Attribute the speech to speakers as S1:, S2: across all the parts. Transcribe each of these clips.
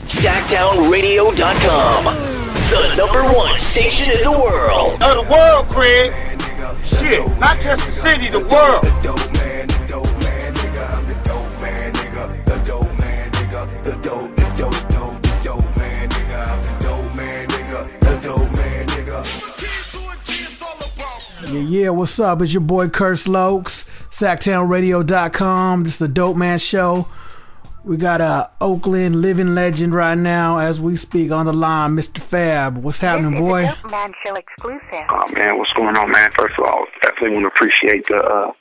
S1: SacktownRadio.com, the #1 station in the world.
S2: Of the world, Craig. Shit, not just the city, the world.
S3: Yeah, what's up? It's your boy Curse Lokes, SacktownRadio.com. This is the Dope Man Show. We got a Oakland living legend right now as we speak on the line, Mr. F.A.B. What's happening, boy?
S4: This is the Dope Man Show exclusive.
S5: Oh, man, what's going on, man? First of all, definitely want to appreciate the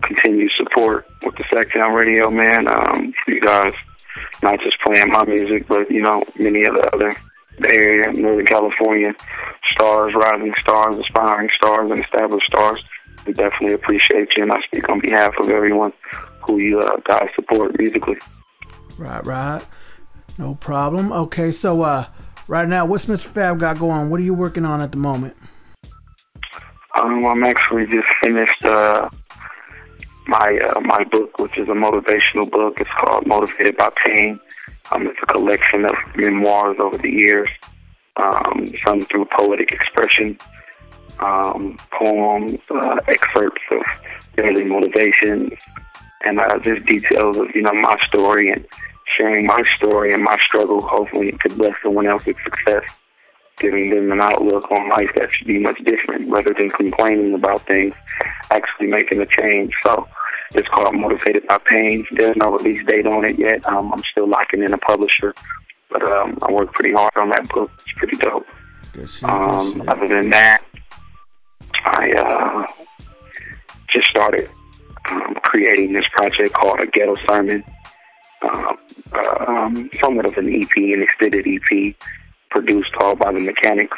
S5: continued support with the Sacktown Radio, man. You guys not just playing my music, but, you know, many of the other Bay Area, Northern California stars, rising stars, aspiring stars, and established stars. We definitely appreciate you, and I speak on behalf of everyone who you guys support musically.
S3: Right. No problem. Okay, so right now, what's Mr. F.A.B. got going? What are you working on at the moment?
S5: I'm actually just finished my book, which is a motivational book. It's called Motivated by Pain. It's a collection of memoirs over the years, some through poetic expression, poems, excerpts of daily motivations, and just details of, you know, my story and sharing my story and my struggle. Hopefully it could bless someone else's success, giving them an outlook on life that should be much different, rather than complaining about things, actually making a change. So it's called Motivated by Pain. There's no release date on it yet. I'm still locking in a publisher, but I worked pretty hard on that book. It's pretty dope.
S3: Good shit.
S5: Other than that, I just started creating this project called A Ghetto Sermon. Somewhat of an EP, an extended EP, produced all by the Mechanics.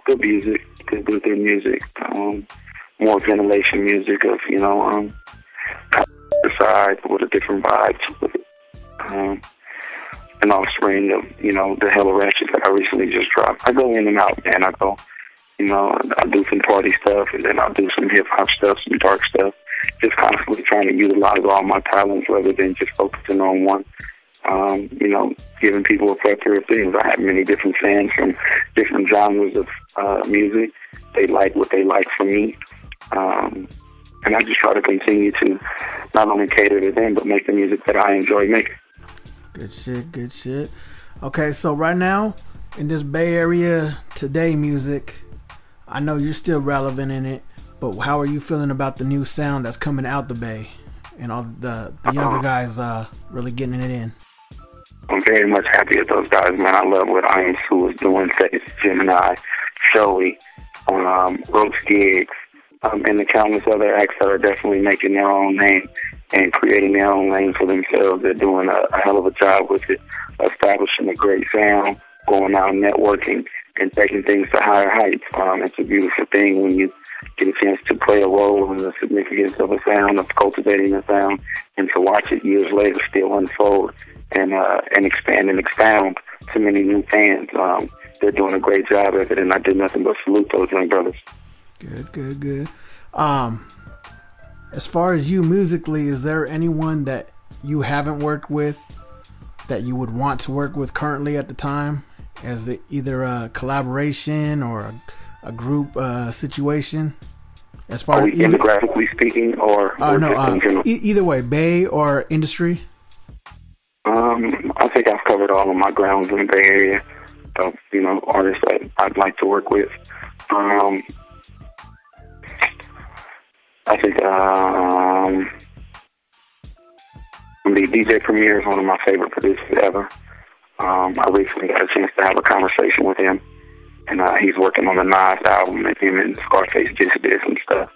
S5: Good music, good music. More ventilation music of, you know, side with a different vibe to it. An offspring of, you know, the Hella Ratchet that I recently just dropped. I go in and out, man. I go, you know, I do some party stuff, and then I'll do some hip-hop stuff, some dark stuff. Just constantly trying to utilize all my talents rather than just focusing on one. You know, giving people a plethora of things. I have many different fans from different genres of music. They like what they like from me. And I just try to continue to not only cater to them, but make the music that I enjoy making.
S3: Good shit. Okay, so right now, in this Bay Area today music, I know you're still relevant in it, but how are you feeling about the new sound that's coming out the Bay and all the younger guys really getting it in?
S5: I'm very much happy with those guys, man. I love what I Am Sue is doing, Face, Gemini, Showy, Roach Gigs, and the countless other acts that are definitely making their own name and creating their own lane for themselves. They're doing a hell of a job with it, establishing a great sound, going out and networking, and taking things to higher heights. It's a beautiful thing when you get a chance to play a role in the significance of a sound, of cultivating a sound, and to watch it years later still unfold and expand and expound to many new fans. They're doing a great job of it, and I did nothing but salute those young brothers.
S3: Good. As far as you musically, is there anyone that you haven't worked with that you would want to work with currently at the time, as either a collaboration or a group situation? As far as
S5: graphically speaking, or
S3: no, either way, Bay or industry.
S5: I think I've covered all of my grounds in the Bay Area of, you know, artists that I'd like to work with. I think the DJ Premier is one of my favorite producers ever. I recently got a chance to have a conversation with him, and he's working on the Nas album, and him and Scarface just did some stuff.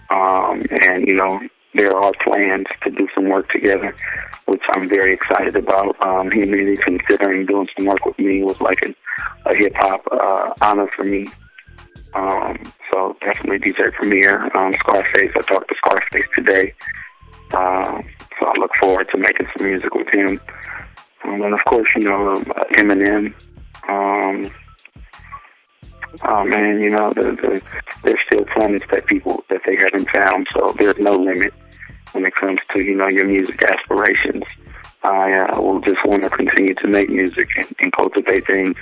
S5: And, you know, there are plans to do some work together, which I'm very excited about. He really considering doing some work with me was like a hip-hop honor for me. So definitely DJ Premier, Scarface. I talked to Scarface today. So I look forward to making some music with him. And of course, you know, Eminem. Oh man, you know, there's still planets that they haven't found. So there's no limit when it comes to, you know, your music aspirations. I will just want to continue to make music and cultivate things,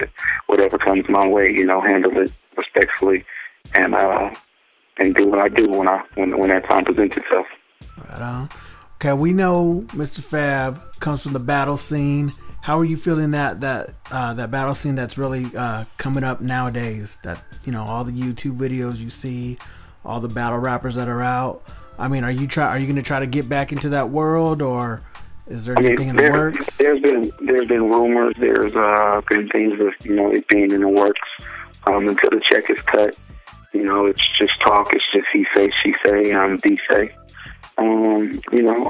S5: whatever comes my way, you know, handle it respectfully, and do what I do when that time presents itself.
S3: Right on. Okay, we know Mr. Fab comes from the battle scene. How are you feeling that battle scene that's really coming up nowadays? That, you know, all the YouTube videos you see, all the battle rappers that are out. I mean, are you going to try to get back into that world, or is there anything in the works?
S5: There's been rumors. There's been things of, you know, it being in the works. Until the check is cut, you know, it's just talk. It's just he say, she say, they say. You know,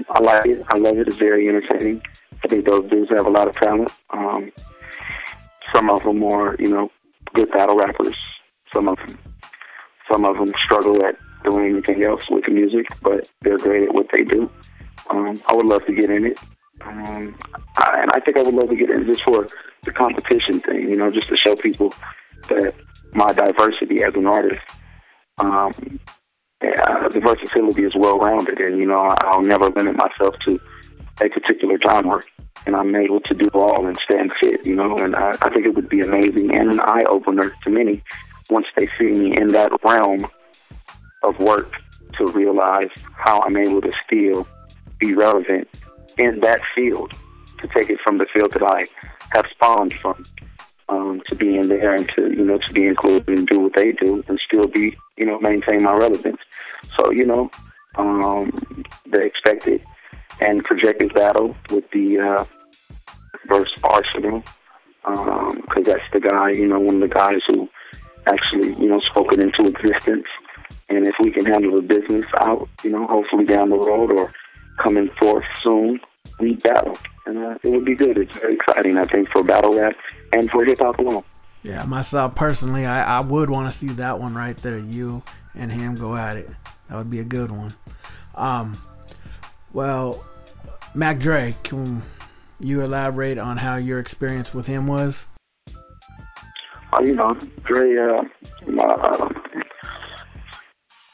S5: I like it. I love it. It's very entertaining. I think those dudes have a lot of talent. Some of them are, you know, good battle rappers. Some of them struggle at doing anything else with the music, but they're great at what they do. I would love to get in it. And I think I would love to get in just for the competition thing, you know, just to show people that my diversity as an artist, the versatility is well-rounded, and, you know, I'll never limit myself to a particular genre, and I'm able to do all and stand fit, you know, and I think it would be amazing and an eye-opener to many once they see me in that realm of work to realize how I'm able to still be relevant in that field, to take it from the field that I have spawned from, to be in there and to, you know, to be included and do what they do and still be, you know, maintain my relevance. So, you know, the expected and projected battle with the verse Arsenal, because that's the guy, you know, one of the guys who actually, you know, spoke it into existence. And if we can handle the business out, you know, hopefully down the road or coming forth soon, we battle. And it would be good. It's very exciting, I think, for battle rap and for hip-hop alone.
S3: Yeah, myself personally, I would want to see that one right there. You and him go at it. That would be a good one. Well, Mac Dre, can you elaborate on how your experience with him was?
S5: You know, Dre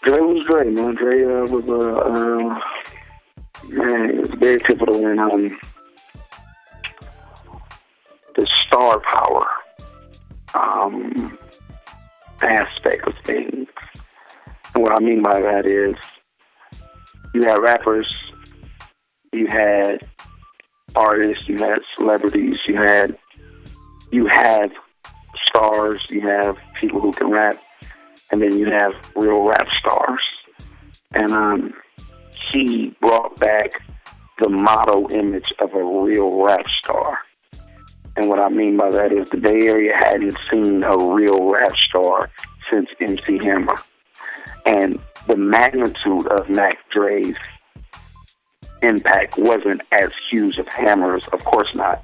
S5: was Dre, man. Dre was man, it was very pivotal in the star power aspect of things. And what I mean by that is, you had rappers, you had artists, you had celebrities, you have stars, you have people who can rap, and then you have real rap stars. And he brought back the motto image of a real rap star. And what I mean by that is the Bay Area hadn't seen a real rap star since MC Hammer. And the magnitude of Mac Dre's impact wasn't as huge as Hammer's, of course not.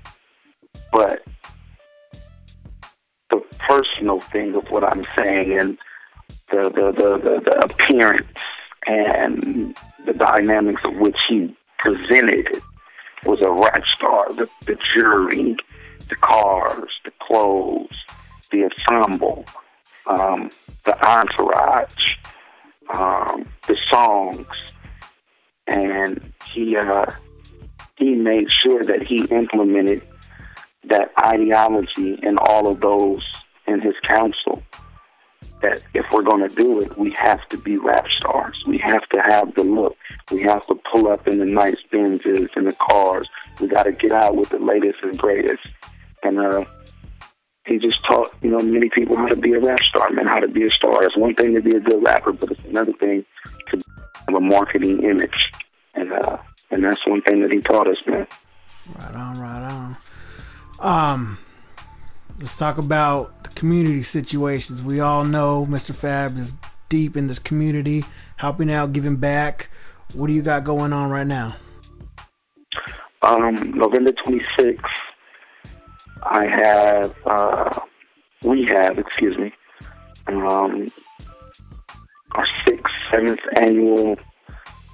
S5: But the personal thing of what I'm saying and the appearance and the dynamics of which he presented was a rap star. The jury, the cars, the clothes, the ensemble, the entourage, the songs, and he made sure that he implemented that ideology in all of those in his council. That if we're going to do it, we have to be rap stars. We have to have the look. We have to pull up in the nice Benzes and the cars. We got to get out with the latest and greatest. And he just taught, you know, many people how to be a rap star, man, how to be a star. It's one thing to be a good rapper, but it's another thing to have a marketing image. And that's one thing that he taught us, man.
S3: Right on, right on. Let's talk about the community situations. We all know Mr. Fab is deep in this community, helping out, giving back. What do you got going on right now?
S5: November 26th, we have our 7th annual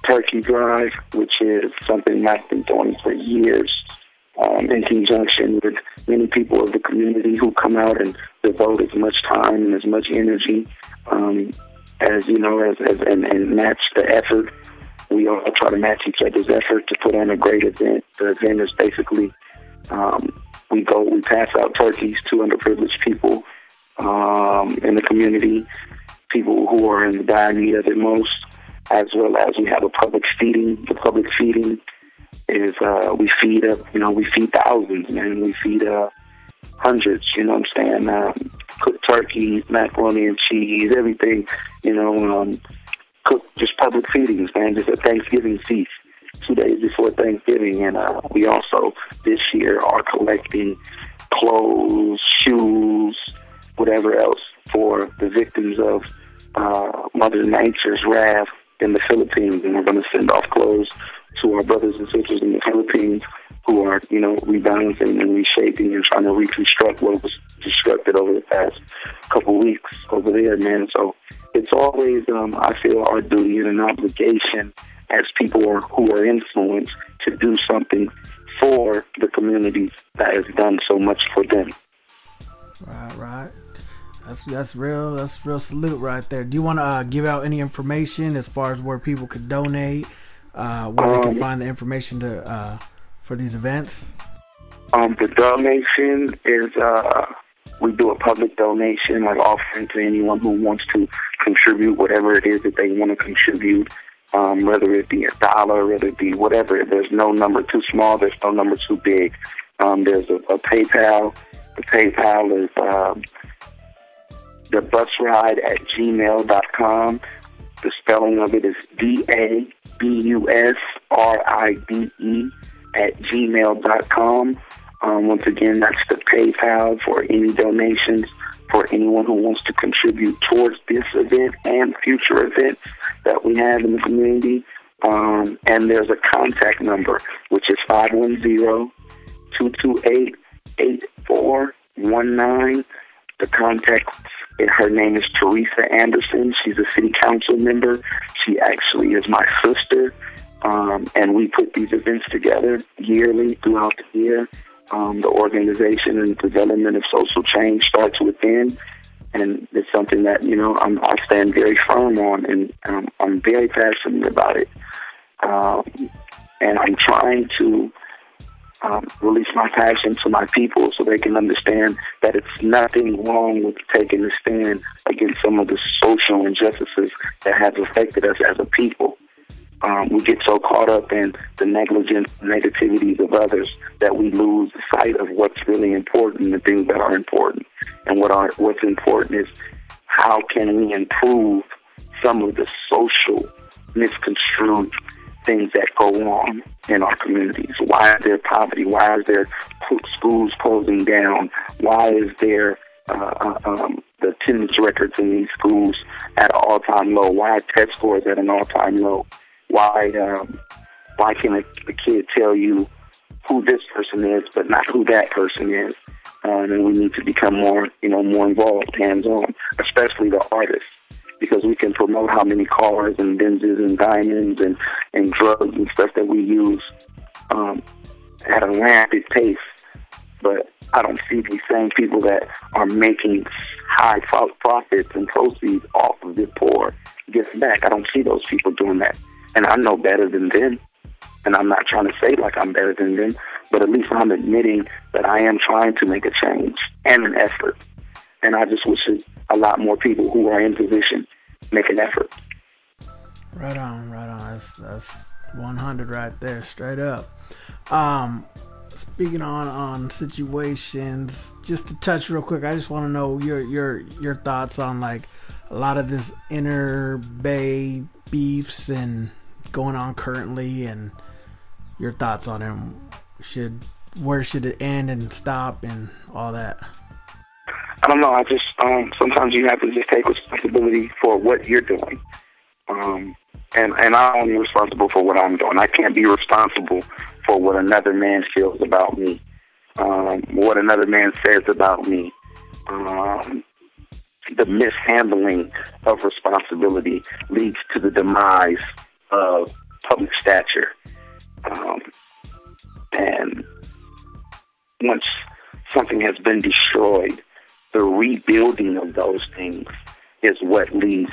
S5: turkey drive, which is something I've been doing for years, in conjunction with many people of the community who come out and devote as much time and as much energy as, you know, and match the effort. we all try to match each other's effort to put on a great event. The event is basically we pass out turkeys to underprivileged people in the community, people who are in the dire need of it most, as well as we have a public feeding. The public feeding is we feed thousands, man. We feed hundreds, you know what I'm saying? Cooked turkeys, macaroni and cheese, everything, cook just public feedings, man, just a Thanksgiving feast 2 days before Thanksgiving. And we also this year are collecting clothes, shoes, whatever else for the victims of Mother Nature's wrath in the Philippines. And we're going to send off clothes to our brothers and sisters in the Philippines who are, rebalancing and reshaping and trying to reconstruct what was destructed over the past couple weeks over there, man. So it's always, I feel, our duty and an obligation as people who are influenced to do something for the communities that has done so much for them.
S3: Right. That's real salute right there. Do you want to give out any information as far as where people could donate, where they can find the information to for these events?
S5: The donation is we do a public donation, like offering to anyone who wants to contribute whatever it is that they want to contribute, whether it be $1, whether it be whatever. There's no number too small. There's no number too big. There's a PayPal. The PayPal is thebusride@gmail.com. The spelling of it is DABUSRIDE@gmail.com. Once again, that's the PayPal for any donations for anyone who wants to contribute towards this event and future events that we have in the community. And there's a contact number, which is 510-228-8419. The contact, her name is Teresa Anderson. She's a city council member. She actually is my sister. And we put these events together yearly throughout the year. The organization and development of social change starts within, and it's something that I stand very firm on, and I'm very passionate about it. And I'm trying to release my passion to my people so they can understand that it's nothing wrong with taking a stand against some of the social injustices that have affected us as a people. We get so caught up in the negativities of others that we lose sight of what's really important, the things that are important. And what's important is how can we improve some of the social misconstrued things that go on in our communities. Why is there poverty? Why is there schools closing down? Why is there the attendance records in these schools at an all-time low? Why are test scores at an all-time low? Why can a kid tell you who this person is, but not who that person is? And we need to become more involved, hands-on, especially the artists, because we can promote how many cars and Benzes and diamonds and drugs and stuff that we use at a rampant pace. But I don't see these same people that are making high profits and proceeds off of the poor giving back. I don't see those people doing that. And I know better than them. And I'm not trying to say like I'm better than them, but at least I'm admitting that I am trying to make a change and an effort. And I just wish a lot more people who are in position make an effort.
S3: Right on. That's 100 right there, straight up. Speaking on situations, just to touch real quick, I just want to know your thoughts on like a lot of this inner Bay beefs and going on currently, and your thoughts on them. Where should it end and stop and all that?
S5: I don't know. I just sometimes you have to just take responsibility for what you're doing, and I'm only responsible for what I'm doing. I can't be responsible for what another man feels about me, what another man says about me. The mishandling of responsibility leads to the demise of public stature. And once something has been destroyed, the rebuilding of those things is what leads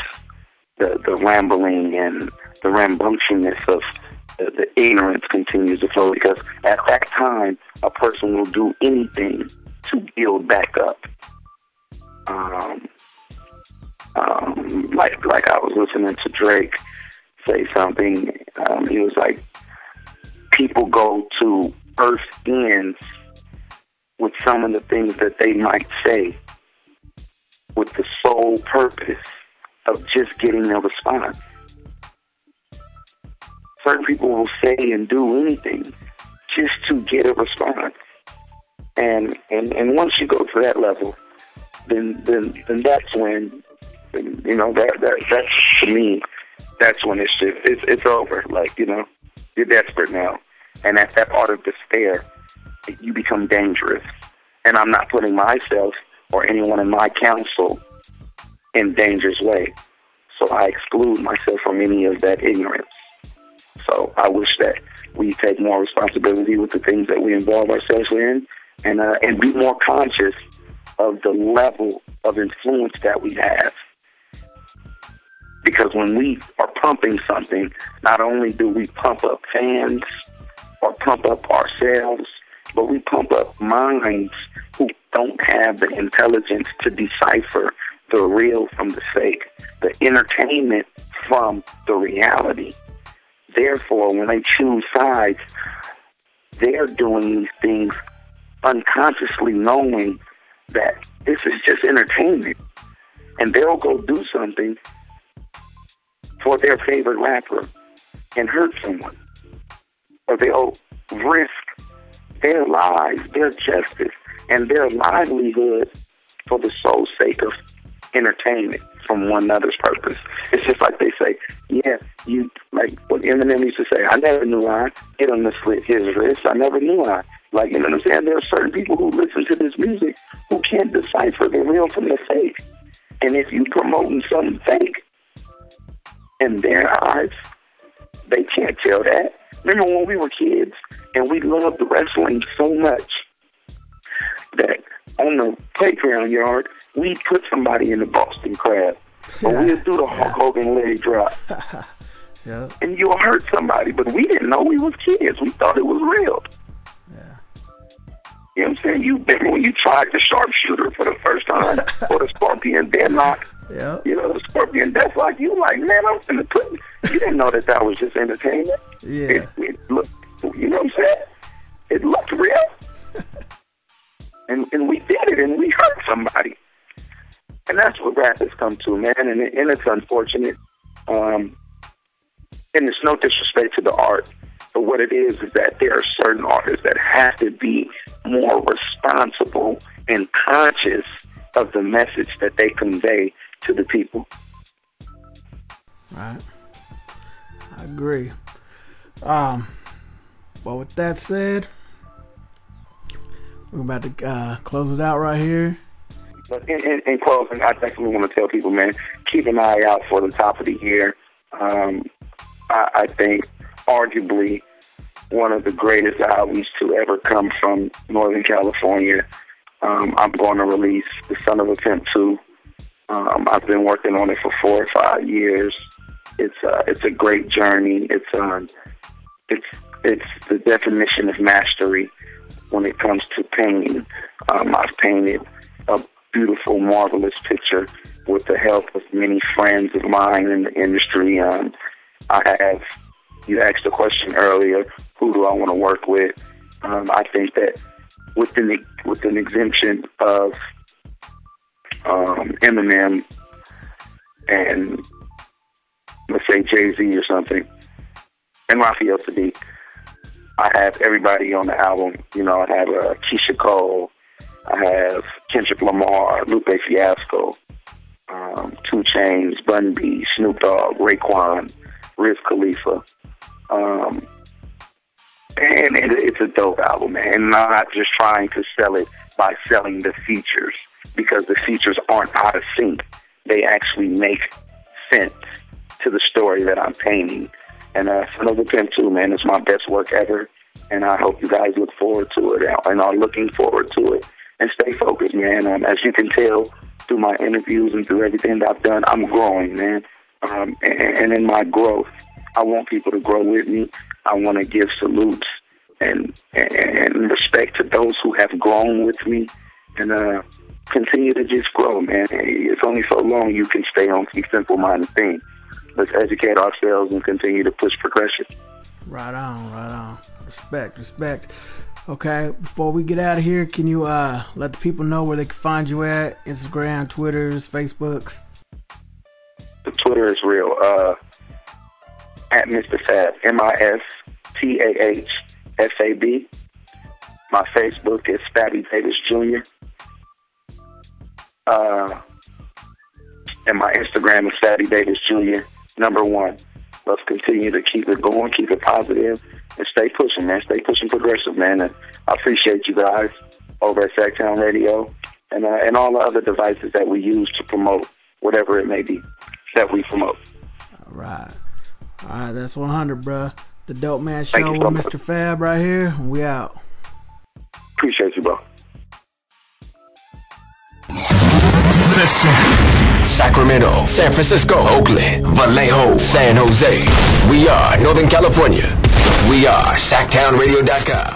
S5: the rambling and the rambunctiousness of the ignorance continues to flow, because at that time a person will do anything to build back up. Like I was listening to Drake say something. He was like, people go to earth ends with some of the things that they might say with the sole purpose of just getting a response. Certain people will say and do anything just to get a response. And once you go to that level, then that's when, you know, that's to me, that's when it's over. Like, you know, you're desperate now. And at that part of despair, you become dangerous. And I'm not putting myself or anyone in my counsel in danger's way. So I exclude myself from any of that ignorance. So I wish that we take more responsibility with the things that we involve ourselves in, and be more conscious of the level of influence that we have. Because when we are pumping something, not only do we pump up fans or pump up ourselves, but we pump up minds who don't have the intelligence to decipher the real from the fake, the entertainment from the reality. Therefore, when they choose sides, they're doing these things unconsciously knowing that this is just entertainment. And they'll go do something for their favorite rapper and hurt someone. Or they'll risk their lives, their justice, and their livelihood for the sole sake of entertainment from one another's purpose. It's just like they say, yeah, you, like what Eminem used to say, I never knew I hit him to slit his wrist. I never knew I. Like, you know what I'm saying? There are certain people who listen to this music who can't decipher the real from the fake. And if you promoting something fake, in their eyes, they can't tell that. Remember when we were kids and we loved wrestling so much that on the playground yard, we'd put somebody in the Boston Crab, or we'd do the Hulk Hogan leg drop.
S3: Yeah.
S5: And you'll hurt somebody, but we didn't know we was kids. We thought it was real.
S3: Yeah.
S5: You know what I'm saying? You remember when you tried the sharpshooter for the first time, or the scorpion deadlock?
S3: Yeah.
S5: You know, the scorpion deathlock. You like, man, I'm finna put. You didn't know that was just entertainment.
S3: Yeah.
S5: It looked, you know what I'm saying? It looked real. and we did it, and we hurt somebody. And that's what rap has come to, man. And it's unfortunate. And it's no disrespect to the art. But what it is that there are certain artists that have to be more responsible and conscious of the message that they convey to the people.
S3: Right. I agree. Well, with that said, we're about to close it out right here.
S5: But in closing, I definitely want to tell people, man, keep an eye out for the top of the year. I think arguably one of the greatest albums to ever come from Northern California. I'm going to release The Son of a Pimp 2. I've been working on it for 4 or 5 years. It's a great journey. It's the definition of mastery when it comes to painting. I've painted a beautiful, marvelous picture with the help of many friends of mine in the industry. You asked the question earlier, who do I want to work with? I think that with an exemption of Eminem and let's say Jay-Z or something, and Raphael Sadiq, I have everybody on the album. You know, I have Keisha Cole, I have Kendrick Lamar, Lupe Fiasco, 2 Chainz, Bun B, Snoop Dogg, Raekwon, Wiz Khalifa. And it's a dope album, man. And I'm not just trying to sell it by selling the features, because the features aren't out of sync. They actually make sense to the story that I'm painting. And Son of a Pimp 2, man, it's my best work ever. And I hope you guys look forward to it and are looking forward to it. And stay focused, man. As you can tell through my interviews and through everything that I've done, I'm growing, man. and in my growth. I want people to grow with me. I want to give salutes and respect to those who have grown with me, and continue to just grow, man. It's only so long you can stay on some simple-minded things. Let's educate ourselves and continue to push progression.
S3: Right on, right on. Respect, respect. Okay, before we get out of here, can you let the people know where they can find you at? Instagram, Twitters, Facebooks?
S5: The Twitter is real. At Mr. Fab, MISTAH F.A.B. My Facebook is F.A.B Davis Jr. And my Instagram is F.A.B Davis Jr. #1. Let's continue to keep it going, keep it positive, and stay pushing, man. Stay pushing progressive, man. And I appreciate you guys over at Sacktown Radio and all the other devices that we use to promote whatever it may be that we promote.
S3: All right. All right, that's 100, bruh. The Dope Man Show
S5: Thank you
S3: with
S5: so much.
S3: Mr. Fab right here. We out.
S5: Appreciate you, bro.
S6: Listen. Sacramento, San Francisco, Oakland, Vallejo, San Jose. We are Northern California. We are SacktownRadio.com.